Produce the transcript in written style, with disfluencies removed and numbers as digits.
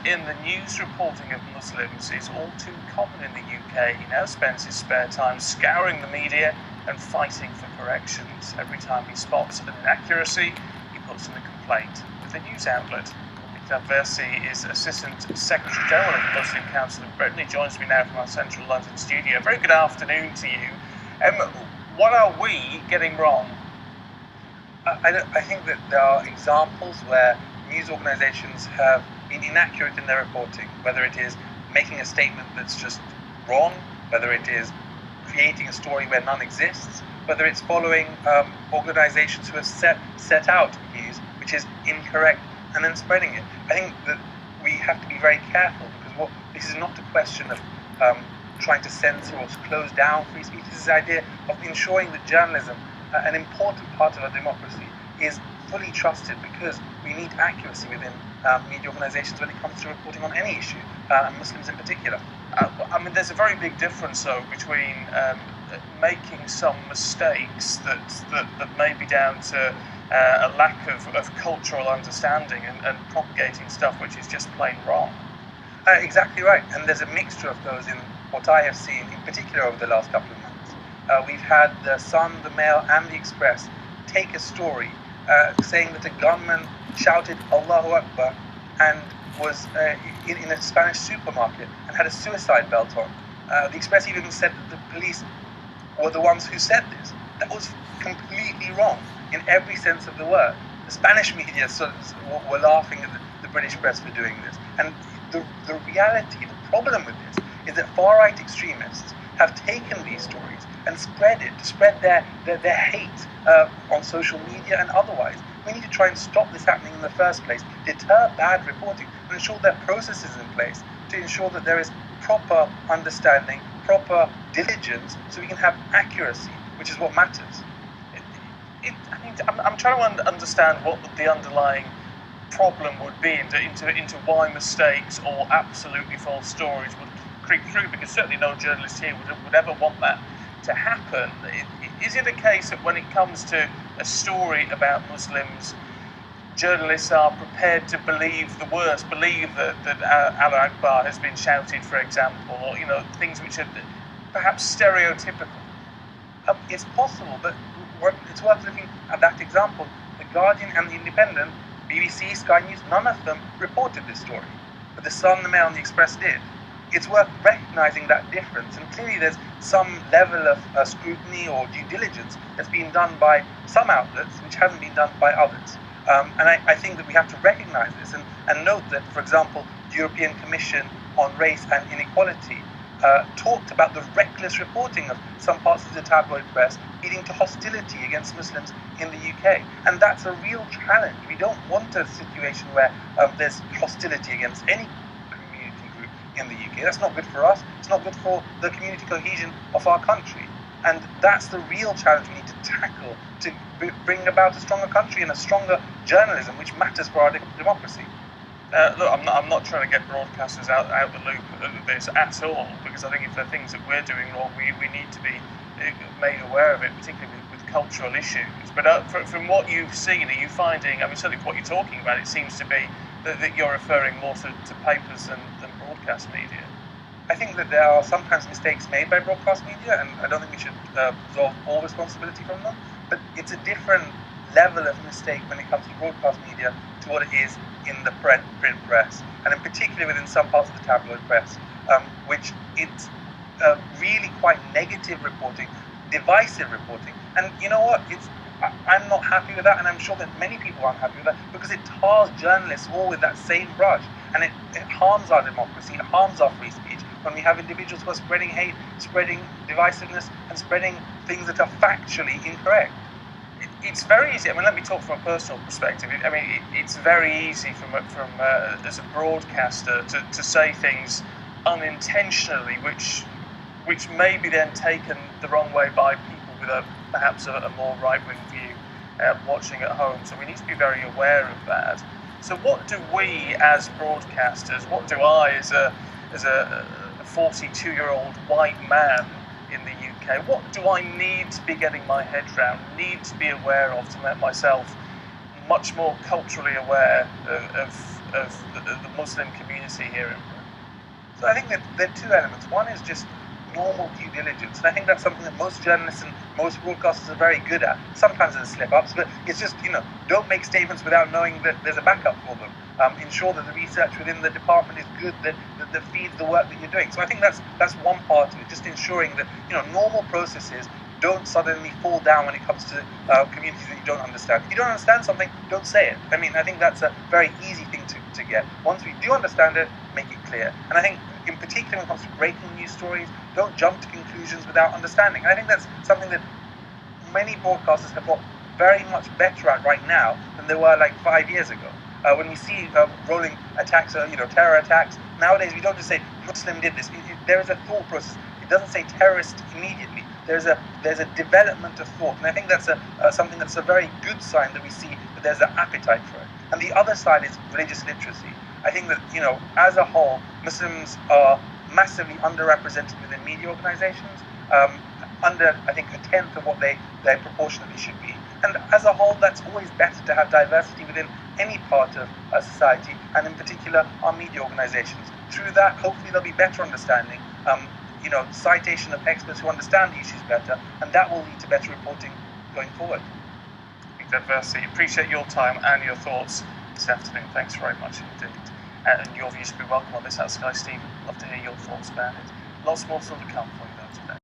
in the news reporting of Muslims is all too common in the UK. He now spends his spare time scouring the media and fighting for corrections. Every time he spots an inaccuracy, he puts in a complaint with the news outlet. Iqbal Versi is Assistant Secretary General of the Muslim Council of Britain. He joins me now from our central London studio. Very good afternoon to you. What are we getting wrong? I think that there are examples where news organisations have been inaccurate in their reporting, whether it is making a statement that's just wrong, whether it is creating a story where none exists, whether it's following organisations who have set out news which is incorrect and then spreading it. I think that we have to be very careful, because this is not a question of trying to censor or to close down free speech. This is the idea of ensuring that journalism, an important part of our democracy, is fully trusted, because we need accuracy within media organisations when it comes to reporting on any issue, and Muslims in particular. There's a very big difference, though, between making some mistakes that may be down to a lack of cultural understanding and propagating stuff which is just plain wrong. Exactly right, and there's a mixture of those in what I have seen, in particular over the last couple of months. We've had the Sun, the Mail and the Express take a story saying that a gunman shouted Allahu Akbar and was in a Spanish supermarket and had a suicide belt on. The Express even said that the police were the ones who said this. That was completely wrong in every sense of the word. The Spanish media were laughing at the British press for doing this. And the reality, the problem with this, is that far-right extremists have taken these stories and spread their hate on social media and otherwise. We need to try and stop this happening in the first place, deter bad reporting, and ensure there are processes in place to ensure that there is proper understanding, proper diligence, so we can have accuracy, which is what matters. I'm trying to understand what the underlying problem would be into why mistakes or absolutely false stories would creep through, because certainly no journalist here would ever want that to happen. Is it a case that when it comes to a story about Muslims, journalists are prepared to believe the worst, believe that Allah Akbar has been shouted, for example, or things which are perhaps stereotypical? It's possible, but it's worth looking at that example. The Guardian and the Independent, BBC, Sky News, none of them reported this story, but the Sun, the Mail and the Express did. It's worth recognising that difference, and clearly there's some level of scrutiny or due diligence that's been done by some outlets which hasn't been done by others. And I think that we have to recognise this and note that, for example, the European Commission on Race and Inequality talked about the reckless reporting of some parts of the tabloid press, leading to hostility against Muslims in the UK. And that's a real challenge. We don't want a situation where there's hostility against any community group in the UK. That's not good for us. It's not good for the community cohesion of our country. And that's the real challenge we need to tackle to bring about a stronger country and a stronger journalism, which matters for our democracy. Look, I'm not trying to get broadcasters out the loop of this at all, because I think if there are things that we're doing wrong, we need to be made aware of it, particularly with cultural issues. But from what you've seen, are you finding, certainly from what you're talking about, it seems to be that you're referring more to papers than broadcast media. I think that there are sometimes mistakes made by broadcast media, and I don't think we should absolve all responsibility from them, but it's a different level of mistake when it comes to broadcast media to what it is in the print press, and in particular within some parts of the tabloid press, which it's really quite negative reporting, divisive reporting. And you know what? I'm not happy with that, and I'm sure that many people aren't happy with that, because it tars journalists all with that same brush, and it harms our democracy, it harms our free speech when we have individuals who are spreading hate, spreading divisiveness, and spreading things that are factually incorrect. It's very easy. Let me talk from a personal perspective. It's very easy from as a broadcaster to say things unintentionally, which may be then taken the wrong way by people with perhaps a more right-wing view watching at home. So we need to be very aware of that. So what do we as broadcasters, what do I as a 42-year-old white man in the UK, what do I need to be getting my head around, need to be aware of to make myself much more culturally aware the Muslim community here in Britain? So I think that there are two elements. One is just normal due diligence, and I think that's something that most journalists and most broadcasters are very good at. Sometimes there's slip-ups, but it's just, don't make statements without knowing that there's a backup for them. Ensure that the research within the department is good, that feeds the work that you're doing. So I think that's one part of it, just ensuring that normal processes don't suddenly fall down when it comes to communities that you don't understand. If you don't understand something, don't say it. I mean, I think that's a very easy thing to get. Once we do understand it, make it clear. And I think, in particular, when it comes to breaking news stories, don't jump to conclusions without understanding. And I think that's something that many broadcasters have got very much better at right now than they were like 5 years ago. When we see rolling attacks, terror attacks, nowadays we don't just say Muslim did this. There is a thought process. It doesn't say terrorist immediately. There's a development of thought, and I think that's something that's a very good sign that we see that there's an appetite for it. And the other side is religious literacy. I think that as a whole, Muslims are massively underrepresented within media organisations, under I think a tenth of what they proportionately should be. And as a whole, that's always better to have diversity within any part of society, and in particular our media organisations. Through that, hopefully there'll be better understanding, citation of experts who understand the issues better, and that will lead to better reporting going forward. Diversity. Appreciate your time and your thoughts this afternoon. Thanks very much indeed. And your views will be welcome on this at Sky Steve. Love to hear your thoughts about it. Lots more still to come for you though today.